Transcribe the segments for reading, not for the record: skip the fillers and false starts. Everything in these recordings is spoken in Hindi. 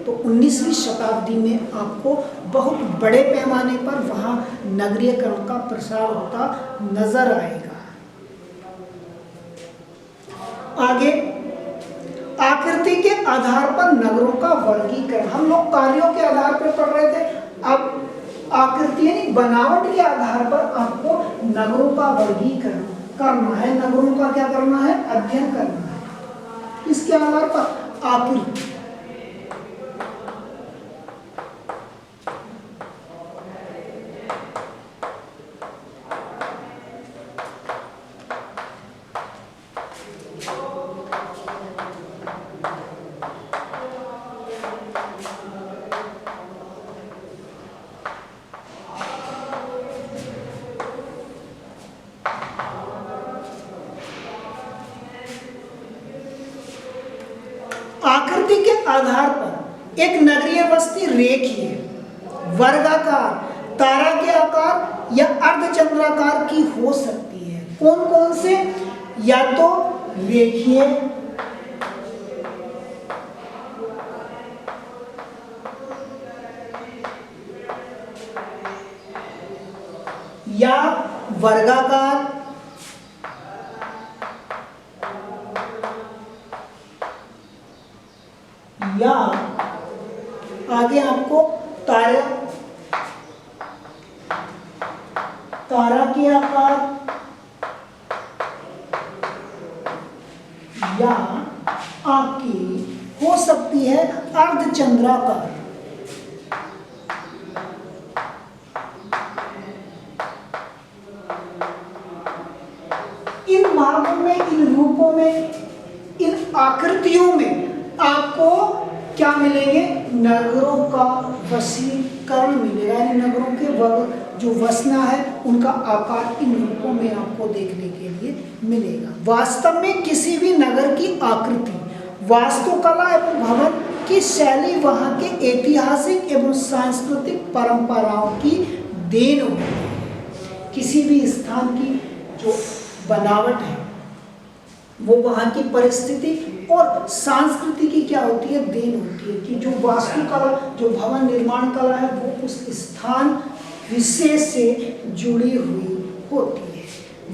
तो 19वीं शताब्दी में आपको बहुत बड़े पैमाने पर वहाँ नगरीयकरण का प्रसार होता नजर आएगा। आगे, आकृति के आधार पर नगरों का वर्गीकरण। हम लोग कार्यों के आधार पर पढ़ रहे थे, अब आकृति यानी बनावट के आधार पर आपको नगरों का वर्गीकरण करना है। नगरों का क्या करना है? अध्ययन करना है। इसके आधार पर आकृति, आकृति के आधार पर एक नगरीय बस्ती रेखीय, वर्गाकार, तारा के आकार या अर्धचंद्राकार की हो सकती है। कौन कौन से? या तो रेखीय, या वर्गाकार, या आगे आपको तारा के आकार, या आपकी हो सकती है अर्धचंद्राकार। इन भागों में, इन रूपों में, इन आकृतियों में आपको क्या मिलेंगे? नगरों का वशीकरण मिलेगा, यानी नगरों के वर्ग जो वसना है उनका आकार इन रूपों में आपको देखने के लिए मिलेगा। वास्तव में किसी भी नगर की आकृति, वास्तुकला एवं भवन की शैली वहाँ के ऐतिहासिक एवं सांस्कृतिक परंपराओं की देन होती है। किसी भी स्थान की जो बनावट है वो वहाँ की परिस्थिति और संस्कृति की क्या होती है? देन होती है। कि जो वास्तुकला, जो भवन निर्माण कला है वो उस स्थान विशेष से जुड़ी हुई होती है।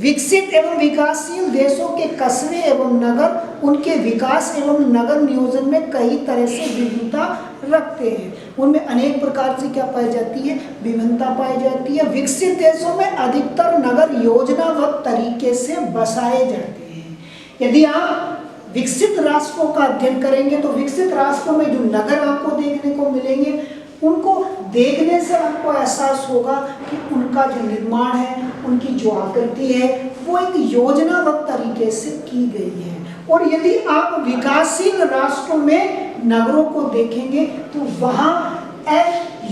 विकसित एवं विकासशील देशों के कस्बे एवं नगर उनके विकास एवं नगर नियोजन में कई तरह से विभिन्नता रखते हैं। उनमें अनेक प्रकार से क्या पाई जाती है? विभिन्नता पाई जाती है। विकसित देशों में अधिकतर नगर योजनाबद्ध तरीके से बसाए जाते हैं। यदि आप विकसित राष्ट्रों का अध्ययन करेंगे तो विकसित राष्ट्रों में जो नगर आपको देखने को मिलेंगे, उनको देखने से आपको एहसास होगा कि उनका जो निर्माण है, उनकी जो आकृति है वो एक योजनाबद्ध तरीके से की गई है। और यदि आप विकासशील राष्ट्रों में नगरों को देखेंगे तो वहाँ एक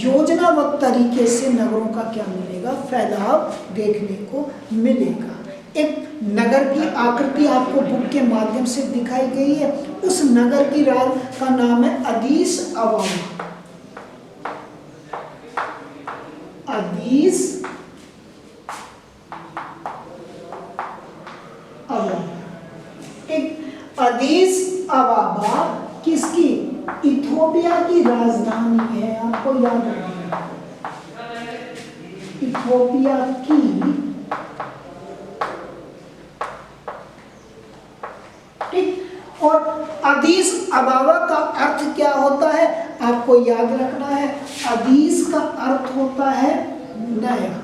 योजनाबद्ध तरीके से नगरों का क्या मिलेगा? फैलाव देखने को मिलेगा। एक नगर की आकृति आपको बुक के माध्यम से दिखाई गई है। उस नगर की राज का नाम है अदीस अबाबा। अदीस अबाबा, एक अदीस अबाबा किसकी? इथोपिया की राजधानी है। आपको याद रखना, इथोपिया की, ठीक। और अदीस अबाबा का अर्थ क्या होता है? आपको याद रखना है, अदीस का अर्थ होता है नया,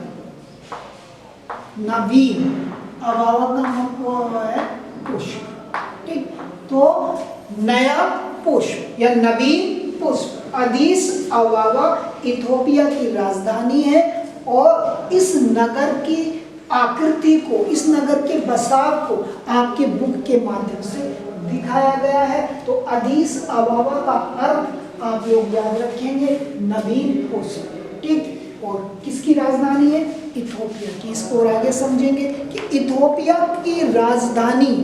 नवीन। अबाबा का मतलब है पुष्प, ठीक। तो नया पुष्प या नवीन पुष्प। अदीस अबाबा इथोपिया की राजधानी है और इस नगर की आकृति को, इस नगर के बसाव को आपके बुक के माध्यम से दिखाया गया है। तो अदीस अबाबा का अर्थ आप लोग याद रखेंगे, नवीन पुष्प, ठीक। और किसकी राजधानी है? इथोपिया की। इसको और आगे समझेंगे कि इथोपिया की राजधानी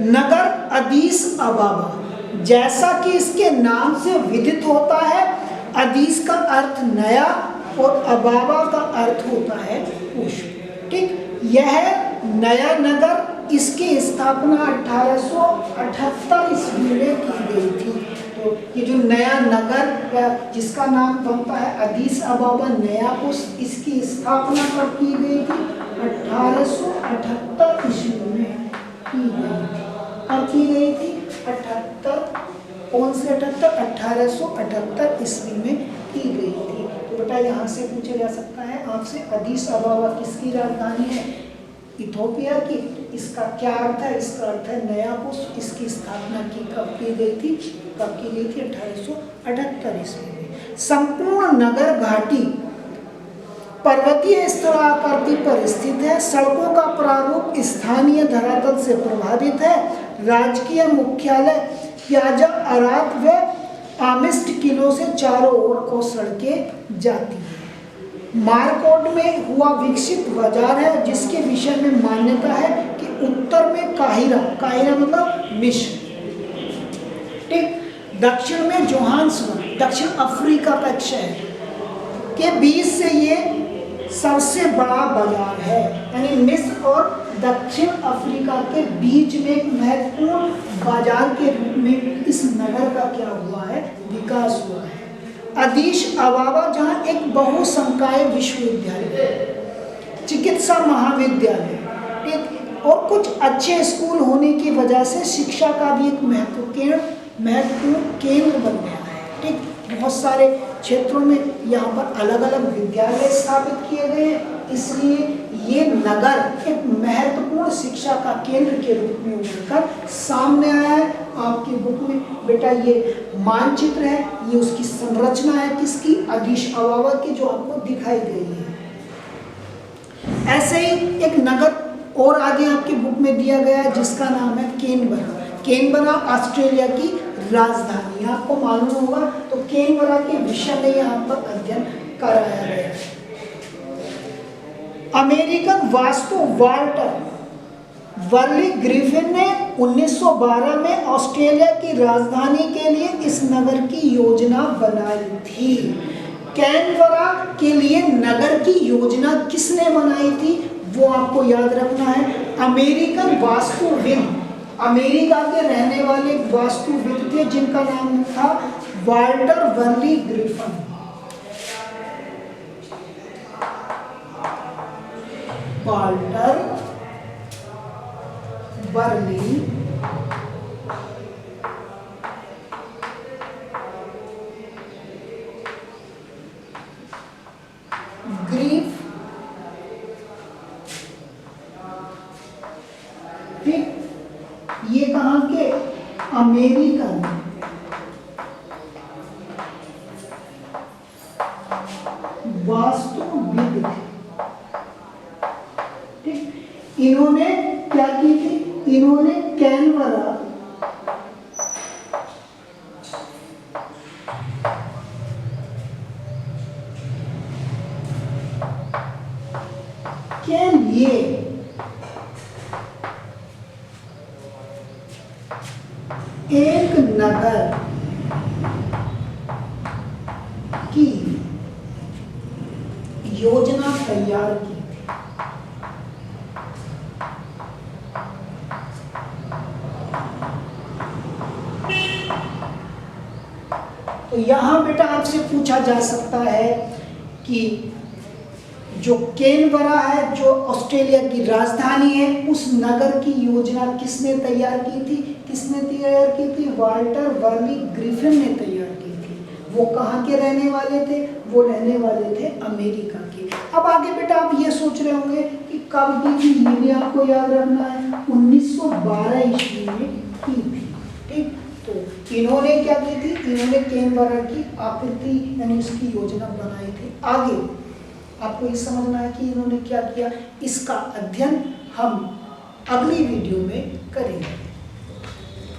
नगर अदीस अबाबा, जैसा कि इसके नाम से विदित होता है, अदीस का अर्थ नया और अबाबा का अर्थ होता है पुष्प, ठीक। यह नया नगर, इसकी स्थापना 1878 ईस्वी में की गई थी। तो तो ये जो नया नगर जिसका नाम बनता है अदीस अबाबा नया, उस इसकी स्थापना कब की गई थी? 1878 ईस्वी में की गई थी। कब की गई थी? 78, कौन से 78? 1878 ईस्वी में की गई थी। तो बेटा यहाँ से पूछा जा सकता है आपसे, अदीस अबाबा किसकी राजधानी है? इथोपिया की। इसका क्या अर्थ है? इसका अर्थ है नया पुष। इसकी स्थापना की कब की गई थी? कब की गई थी? 1878 ईस्वी में। संपूर्ण नगर घाटी पर्वतीय स्तराकृति पर स्थित है। सड़कों का प्रारूप स्थानीय धरातल से प्रभावित है। राजकीय मुख्यालय प्याजा अरात व आमिस्ट किलो से चारों ओर को सड़कें जाती हैं। मारकोट में हुआ विकसित बाजार है, जिसके विषय में मान्यता है कि उत्तर में काहिरा, काहिरा मतलब मिस्र, ठीक, दक्षिण में जोहान्सबर्ग, दक्षिण अफ्रीका का एक शहर के बीच से ये सबसे बड़ा बाजार है। यानी मिस्र और दक्षिण अफ्रीका के बीच में एक महत्वपूर्ण बाजार के रूप में इस नगर का क्या हुआ है? विकास हुआ है। अदीस अबाबा जहाँ एक बहुसंकाय विश्वविद्यालय, चिकित्सा महाविद्यालय, एक और कुछ अच्छे स्कूल होने की वजह से शिक्षा का भी एक महत्वपूर्ण केंद्र बन गया है। ठीक, बहुत सारे क्षेत्रों में यहाँ पर अलग अलग विद्यालय स्थापित किए गए हैं, इसलिए ये नगर एक महत्वपूर्ण शिक्षा का केंद्र के रूप में उभरकर सामने आया है। आपकी बुक में बेटा ये मानचित्र है, ये उसकी संरचना है किसकी? अदीस अबाबा की, जो आपको दिखाई दे रही है। ऐसे ही एक नगर और आगे आपकी बुक में दिया गया है जिसका नाम है कैनबरा। कैनबरा ऑस्ट्रेलिया की राजधानी, आपको मालूम होगा। तो कैनबरा के विषय में यहाँ पर अध्ययन कराया गया है। अमेरिकन वास्तु वाल्टर वर्ली ग्रिफिन ने 1912 में ऑस्ट्रेलिया की राजधानी के लिए इस नगर की योजना बनाई थी। कैनबरा के लिए नगर की योजना किसने बनाई थी वो आपको याद रखना है। अमेरिकन वास्तुविद, अमेरिका के रहने वाले वास्तुविद थे जिनका नाम था Walter Burley Griffin. Walter Burley Griffin, ये कहाँ के? अमेरिकन वास्तुविद। ठीक, इन्होंने क्या की थी? इन्होंने कैनबरा के लिए एक नगर की योजना तैयार की। तो यहां बेटा आपसे पूछा जा सकता है कि जो कैनबरा है, जो ऑस्ट्रेलिया की राजधानी है, उस नगर की योजना किसने तैयार की थी? किसने तैयार की थी? वाल्टर वर्ली ग्रिफिन ने तैयार की थी। वो कहाँ के रहने वाले थे? वो रहने वाले थे अमेरिका के। अब आगे बेटा आप ये सोच रहे होंगे कि कब की थी, ये भी आपको याद रखना है। 1912 ईस्वी में की थी। ठीक, तो इन्होंने क्या की थी? इन्होंने कैनबरा की आकृति यानी उसकी योजना बनाई थी। आगे आपको ये समझना है कि इन्होंने क्या किया। इसका अध्ययन हम अगली वीडियो में करेंगे।